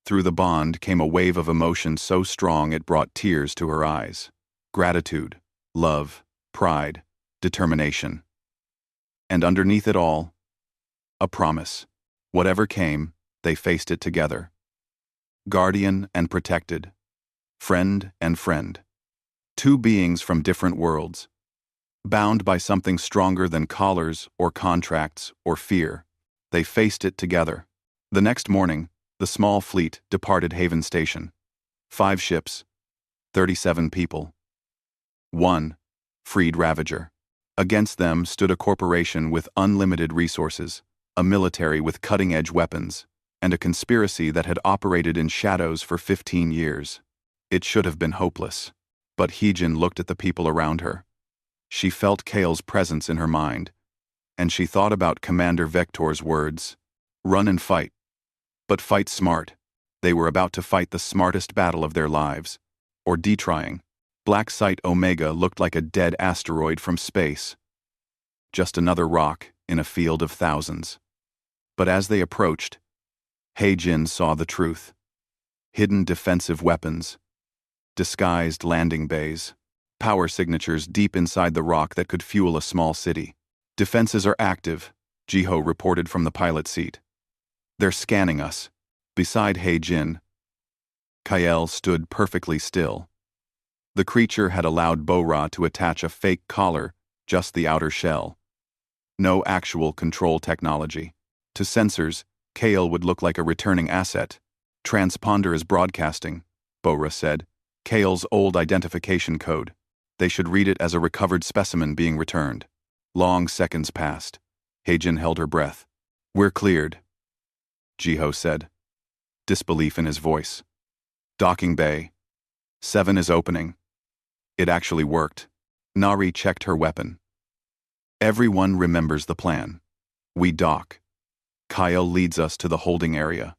Speaker 1: Through the bond came a wave of emotion so strong it brought tears to her eyes. Gratitude, love, pride, determination. And underneath it all, a promise. Whatever came, they faced it together. Guardian and protected. Friend and friend. Two beings from different worlds. Bound by something stronger than collars or contracts or fear. They faced it together. The next morning, the small fleet departed Haven Station. 5 ships, 37 people. 1 freed Ravager. Against them stood a corporation with unlimited resources, a military with cutting-edge weapons, and a conspiracy that had operated in shadows for 15 years. It should have been hopeless. But Heejin looked at the people around her. She felt Kale's presence in her mind, and she thought about Commander Vector's words, "Run and fight. But fight smart." They were about to fight the smartest battle of their lives. Or detrying. Black Site Omega looked like a dead asteroid from space. Just another rock in a field of thousands. But as they approached, Heijin saw the truth. Hidden defensive weapons. Disguised landing bays. Power signatures deep inside the rock that could fuel a small city. "Defenses are active," Jiho reported from the pilot seat. "They're scanning us." Beside Heijin, Kael stood perfectly still. The creature had allowed Bo-Ra to attach a fake collar, just the outer shell. No actual control technology. To sensors, Kael would look like a returning asset. "Transponder is broadcasting," Bo-Ra said. "Kael's old identification code. They should read it as a recovered specimen being returned." Long seconds passed. Heijin held her breath. "We're cleared," Jiho said, disbelief in his voice. "Docking bay. 7 is opening." It actually worked. Nari checked her weapon. "Everyone remembers the plan. We dock. Kyle leads us to the holding area.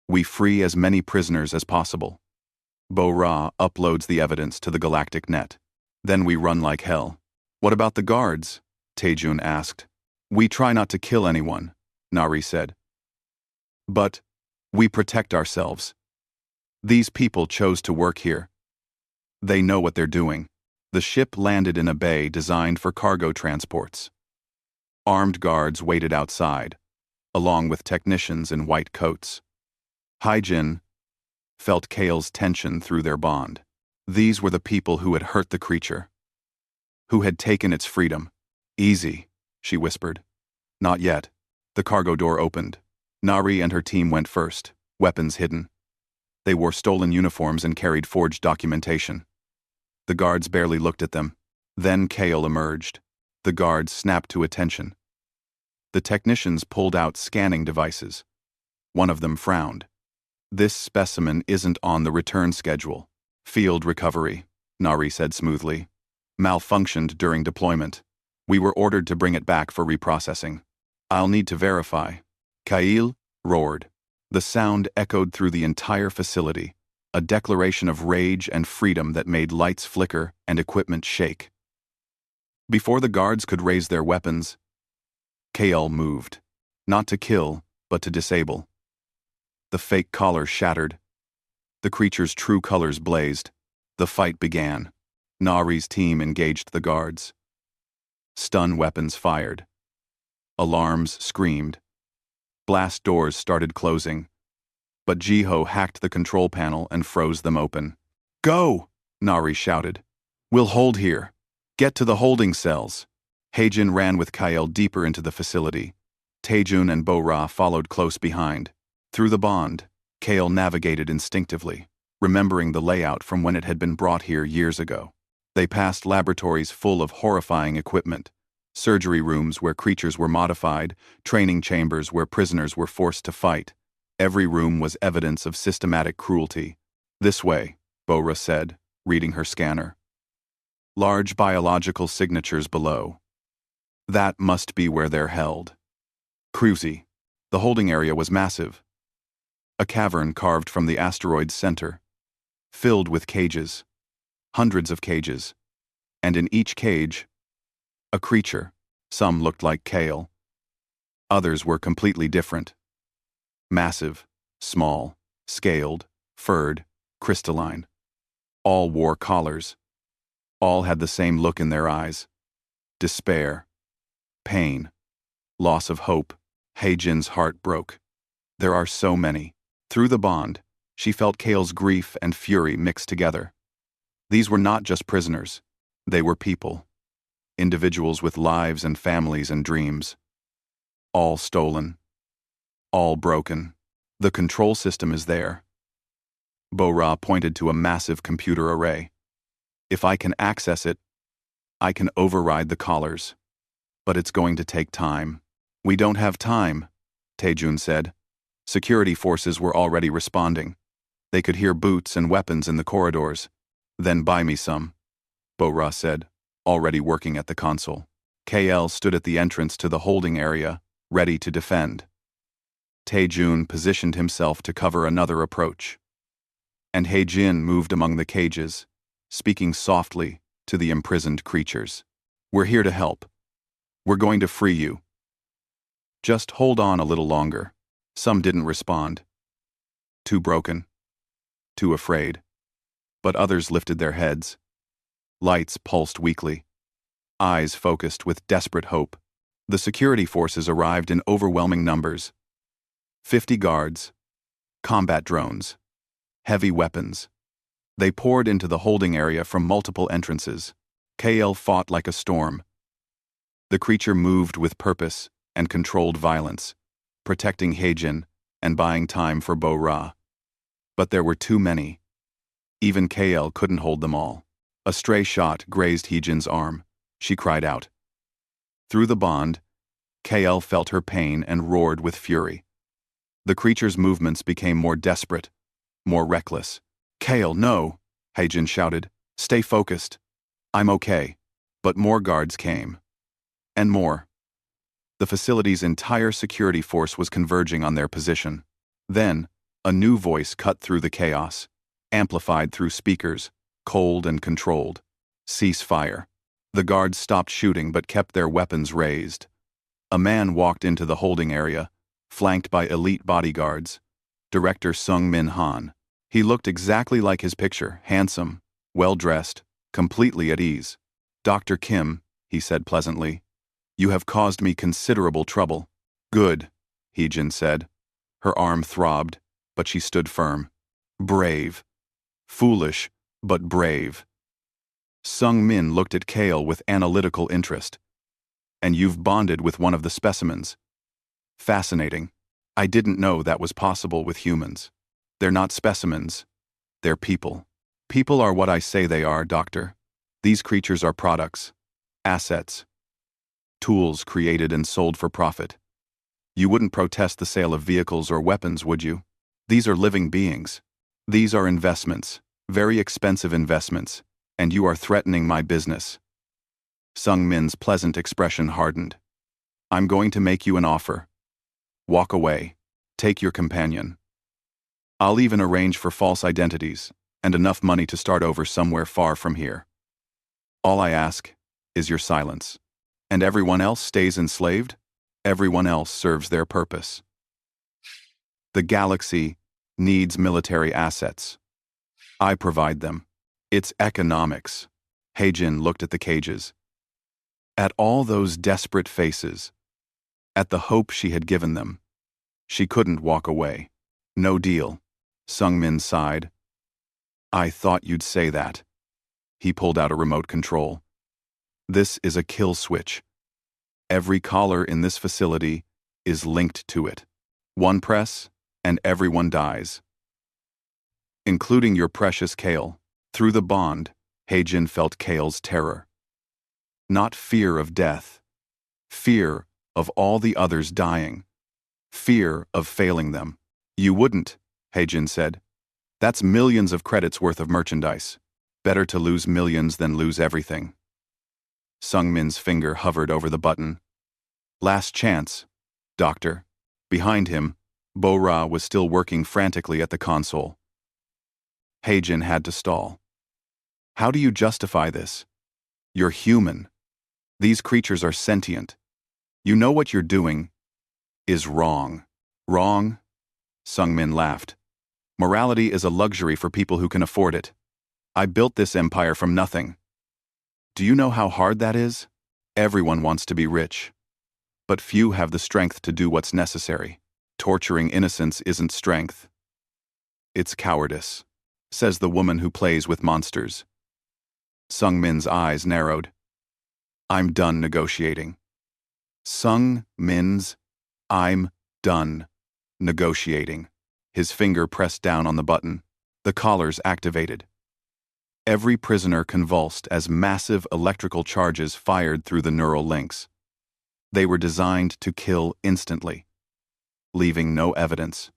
Speaker 1: We free as many prisoners as possible. Bo-Ra uploads the evidence to the galactic net. Then we run like hell." "What about the guards?" Taejun asked. "We try not to kill anyone," Nari said. "But we protect ourselves. These people chose to work here. They know what they're doing." The ship landed in a bay designed for cargo transports. Armed guards waited outside, along with technicians in white coats. Heijin felt Kale's tension through their bond. These were the people who had hurt the creature, who had taken its freedom. "Easy," she whispered. "Not yet." The cargo door opened. Nari and her team went first, weapons hidden. They wore stolen uniforms and carried forged documentation. The guards barely looked at them. Then Kale emerged. The guards snapped to attention. The technicians pulled out scanning devices. One of them frowned. "This specimen isn't on the return schedule." "Field recovery," Nari said smoothly. "Malfunctioned during deployment. We were ordered to bring it back for reprocessing." "I'll need to verify." Kail roared. The sound echoed through the entire facility, a declaration of rage and freedom that made lights flicker and equipment shake. Before the guards could raise their weapons, Kael moved. Not to kill, but to disable. The fake collar shattered. The creature's true colors blazed. The fight began. Nari's team engaged the guards. Stun weapons fired. Alarms screamed. Blast doors started closing. But Jiho hacked the control panel and froze them open. "Go!" Nari shouted. "We'll hold here. Get to the holding cells." Heijin ran with Kael deeper into the facility. Taejun and Bo-Ra followed close behind. Through the bond, Kael navigated instinctively, remembering the layout from when it had been brought here years ago. They passed laboratories full of horrifying equipment, surgery rooms where creatures were modified, training chambers where prisoners were forced to fight. Every room was evidence of systematic cruelty. "This way," Bo-Ra said, reading her scanner. Large biological signatures below. That must be where they're held. Cruzy. The holding area was massive. A cavern carved from the asteroid's center, filled with cages. Hundreds of cages. And in each cage, a creature. Some looked like Kale. Others were completely different. Massive, small, scaled, furred, crystalline. All wore collars. All had the same look in their eyes. Despair. Pain. Loss of hope. Heijin's heart broke. There are so many. Through the bond, she felt Kale's grief and fury mixed together. These were not just prisoners. They were people. Individuals with lives and families and dreams. All stolen. All broken. The control system is there. Bo-Ra pointed to a massive computer array. If I can access it, I can override the collars. But it's going to take time. We don't have time, Taejun said. Security forces were already responding. They could hear boots and weapons in the corridors. Then buy me some, Bo-Ra said, already working at the console. KL stood at the entrance to the holding area, ready to defend. Taejun positioned himself to cover another approach. And Heijin moved among the cages, speaking softly to the imprisoned creatures. We're here to help. We're going to free you. Just hold on a little longer. Some didn't respond. Too broken. Too afraid. But others lifted their heads. Lights pulsed weakly. Eyes focused with desperate hope. The security forces arrived in overwhelming numbers. 50 guards. Combat drones. Heavy weapons. They poured into the holding area from multiple entrances. KL fought like a storm. The creature moved with purpose and controlled violence, protecting Heijin and buying time for Bo-Ra. But there were too many. Even KL couldn't hold them all. A stray shot grazed Heijin's arm. She cried out. Through the bond, KL felt her pain and roared with fury. The creature's movements became more desperate, more reckless. KL, no, Heijin shouted. Stay focused. I'm okay. But more guards came. And more. The facility's entire security force was converging on their position. Then, a new voice cut through the chaos, amplified through speakers, cold and controlled. Cease fire. The guards stopped shooting but kept their weapons raised. A man walked into the holding area, flanked by elite bodyguards. Director Sung Min Han. He looked exactly like his picture, handsome, well-dressed, completely at ease. Dr. Kim, he said pleasantly, you have caused me considerable trouble. Good, Heijin said. Her arm throbbed, but she stood firm. Brave. Foolish, but brave. Sung Min looked at Kale with analytical interest. And you've bonded with one of the specimens. Fascinating. I didn't know that was possible with humans. They're not specimens. They're people. People are what I say they are, Doctor. These creatures are products. Assets. Tools created and sold for profit. You wouldn't protest the sale of vehicles or weapons, would you? These are living beings. These are investments, very expensive investments, and you are threatening my business. Sung Min's pleasant expression hardened. I'm going to make you an offer. Walk away. Take your companion. I'll even arrange for false identities and enough money to start over somewhere far from here. All I ask is your silence. And everyone else stays enslaved? Everyone else serves their purpose. The galaxy needs military assets. I provide them. It's economics. Heijin looked at the cages. At all those desperate faces. At the hope she had given them. She couldn't walk away. No deal. Sung Min sighed. I thought you'd say that. He pulled out a remote control. This is a kill switch. Every collar in this facility is linked to it. One press, and everyone dies. Including your precious Kale. Through the bond, Heijin felt Kale's terror. Not fear of death. Fear of all the others dying. Fear of failing them. You wouldn't, Heijin said. That's millions of credits worth of merchandise. Better to lose millions than lose everything. Sung Min's finger hovered over the button. Last chance, Doctor. Behind him, Bo-Ra was still working frantically at the console. Heijin had to stall. How do you justify this? You're human. These creatures are sentient. You know what you're doing is wrong. Wrong? Sung-min laughed. Morality is a luxury for people who can afford it. I built this empire from nothing. Do you know how hard that is? Everyone wants to be rich. But few have the strength to do what's necessary. Torturing innocence isn't strength. It's cowardice, says the woman who plays with monsters. Sung-min's eyes narrowed. I'm done negotiating. Sung-min's, I'm done negotiating. His finger pressed down on the button. The collars activated. Every prisoner convulsed as massive electrical charges fired through the neural links. They were designed to kill instantly, leaving no evidence.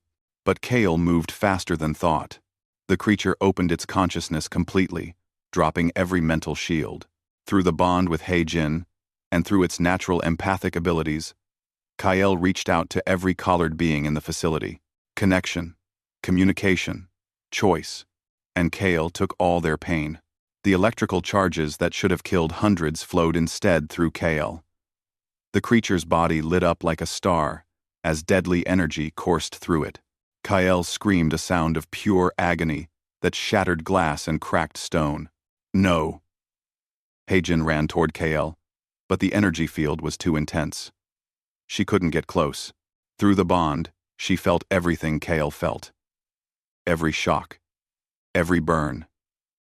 Speaker 1: But Kale moved faster than thought. The creature opened its consciousness completely, dropping every mental shield. Through the bond with He-Jin, and through its natural empathic abilities, Kyle reached out to every collared being in the facility. Connection, communication, choice, and Kale took all their pain. The electrical charges that should have killed hundreds flowed instead through Kale. The creature's body lit up like a star as deadly energy coursed through it. Kyle screamed a sound of pure agony that shattered glass and cracked stone. No. He-Jin ran toward Kale, but the energy field was too intense. She couldn't get close. Through the bond, she felt everything Kale felt. Every shock, every burn,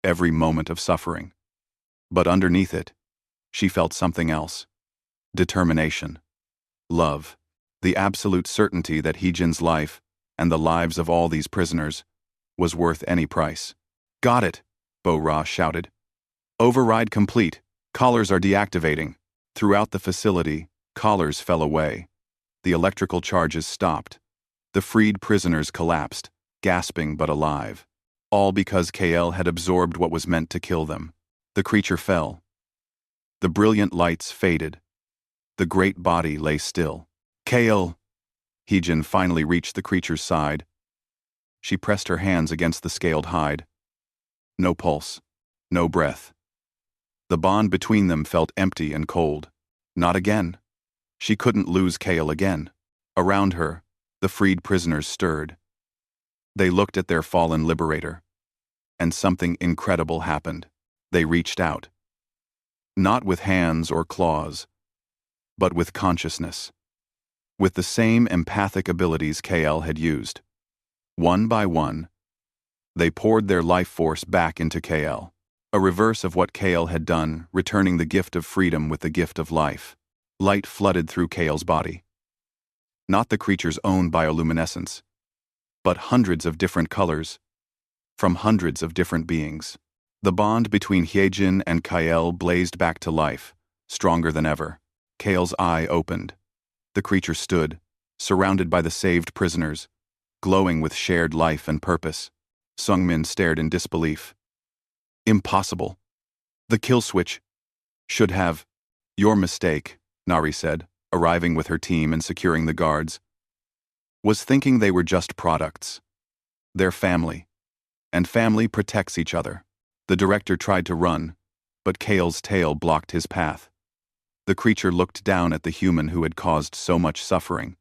Speaker 1: every moment of suffering. But underneath it, she felt something else. Determination. Love. The absolute certainty that He-Jin's life, and the lives of all these prisoners, was worth any price. Got it, Bo-Ra shouted. Override complete. Collars are deactivating. Throughout the facility, collars fell away. The electrical charges stopped. The freed prisoners collapsed, gasping but alive. All because KL had absorbed what was meant to kill them. The creature fell. The brilliant lights faded. The great body lay still. KL! He-Jin finally reached the creature's side. She pressed her hands against the scaled hide. No pulse. No breath. The bond between them felt empty and cold. Not again. She couldn't lose Kale again. Around her, the freed prisoners stirred. They looked at their fallen liberator. And something incredible happened. They reached out. Not with hands or claws, but with consciousness. With the same empathic abilities Kale had used. One by one, they poured their life force back into Kale. A reverse of what Kale had done, returning the gift of freedom with the gift of life. Light flooded through Kale's body. Not the creature's own bioluminescence, but hundreds of different colors, from hundreds of different beings. The bond between He-Jin and Kale blazed back to life, stronger than ever. Kale's eye opened. The creature stood, surrounded by the saved prisoners, glowing with shared life and purpose. Sung-min stared in disbelief. Impossible. The kill switch should have. Your mistake, Nari said, arriving with her team and securing the guards. Was thinking they were just products. They're family. And family protects each other. The director tried to run, but Kale's tail blocked his path. The creature looked down at the human who had caused so much suffering.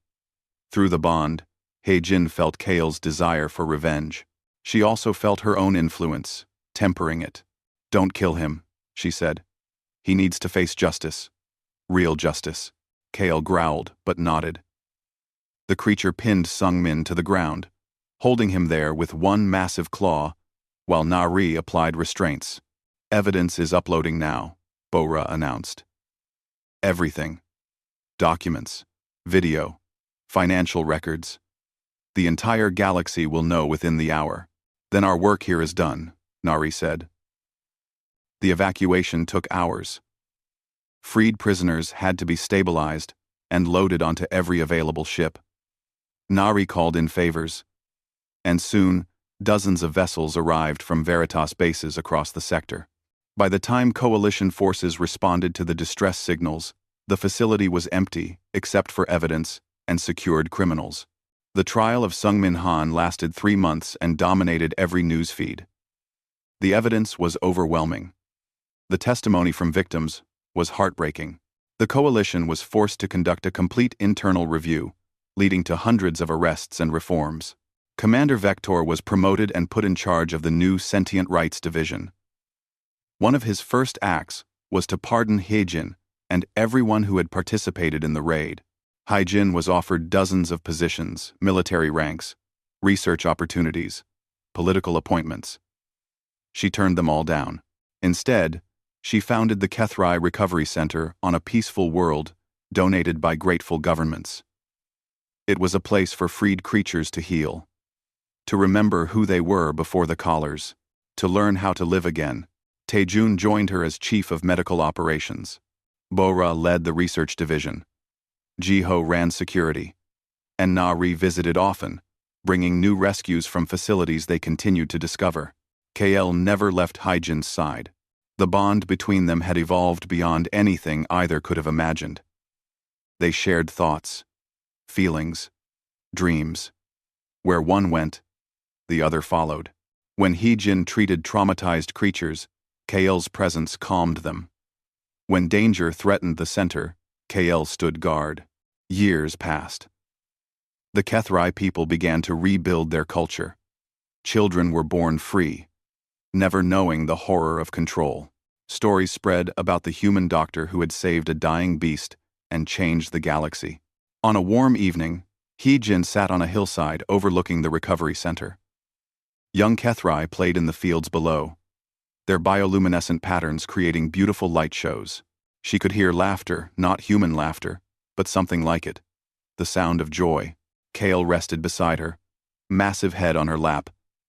Speaker 1: Through the bond, He-Jin felt Kale's desire for revenge. She also felt her own influence, tempering it. Don't kill him, she said. He needs to face justice. Real justice. Kale growled, but nodded. The creature pinned Sung-min to the ground, holding him there with one massive claw, while Nari applied restraints. Evidence is uploading now, Bo-Ra announced. Everything. Documents, video, financial records. The entire galaxy will know within the hour. Then our work here is done, Nari said. The evacuation took hours. Freed prisoners had to be stabilized and loaded onto every available ship. Nari called in favors, and soon dozens of vessels arrived from Veritas bases across the sector. By the time coalition forces responded to the distress signals, the facility was empty except for evidence and secured criminals. The trial of Sung-min Han lasted 3 months and dominated every news feed. The evidence was overwhelming. The testimony from victims was heartbreaking. The coalition was forced to conduct a complete internal review, leading to hundreds of arrests and reforms. Commander Vector was promoted and put in charge of the new Sentient Rights Division. One of his first acts was to pardon Heijin and everyone who had participated in the raid. Heijin was offered dozens of positions, military ranks, research opportunities, political appointments. She turned them all down. Instead, she founded the Kethrai Recovery Center on a peaceful world donated by grateful governments. It was a place for freed creatures to heal, to remember who they were before the collars, to learn how to live again. Taejun joined her as chief of medical operations. Bora led the research division. Jiho ran security. And Nari visited often, bringing new rescues from facilities they continued to discover. KL never left Heijin's side. The bond between them had evolved beyond anything either could have imagined. They shared thoughts, feelings, dreams. Where one went, the other followed. When Heijin treated traumatized creatures, KL's presence calmed them. When danger threatened the center, KL stood guard. Years passed. The Kethrai people began to rebuild their culture. Children were born free, never knowing the horror of control. Stories spread about the human doctor who had saved a dying beast and changed the galaxy. On a warm evening, Heijin sat on a hillside overlooking the recovery center. Young Kethrai played in the fields below, their bioluminescent patterns creating beautiful light shows. She could hear laughter, not human laughter, but something like it. The sound of joy. Kale rested beside her, massive head on her lap,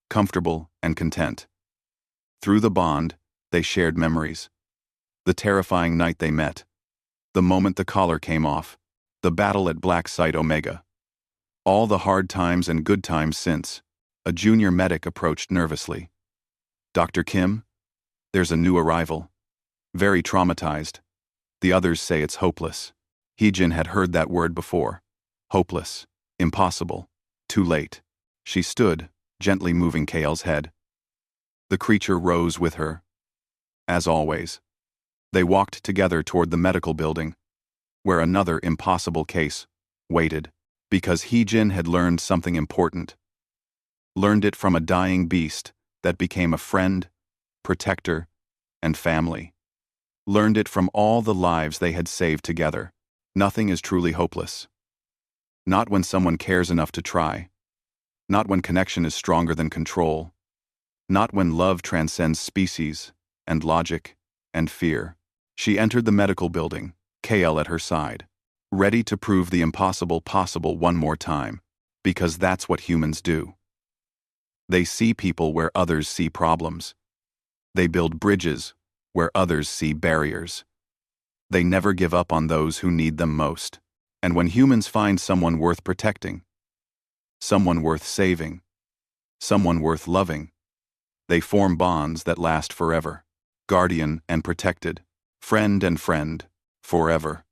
Speaker 1: comfortable and content. Through the bond, they shared memories. The terrifying night they met. The moment the collar came off. The battle at Black Site Omega. All the hard times and good times since. A junior medic approached nervously. Dr. Kim? There's a new arrival. Very traumatized. The others say it's hopeless. Heijin had heard that word before. Hopeless. Impossible. Too late. She stood, gently moving Kael's head. The creature rose with her. As always. They walked together toward the medical building, where another impossible case waited, because Heijin had learned something important. Learned it from a dying beast that became a friend, protector, and family. Learned it from all the lives they had saved together. Nothing is truly hopeless. Not when someone cares enough to try. Not when connection is stronger than control. Not when love transcends species, and logic, and fear. She entered the medical building, KL at her side, ready to prove the impossible possible one more time, because that's what humans do. They see people where others see problems. They build bridges where others see barriers. They never give up on those who need them most. And when humans find someone worth protecting, someone worth saving, someone worth loving, they form bonds that last forever. Guardian and protected, friend and friend, forever.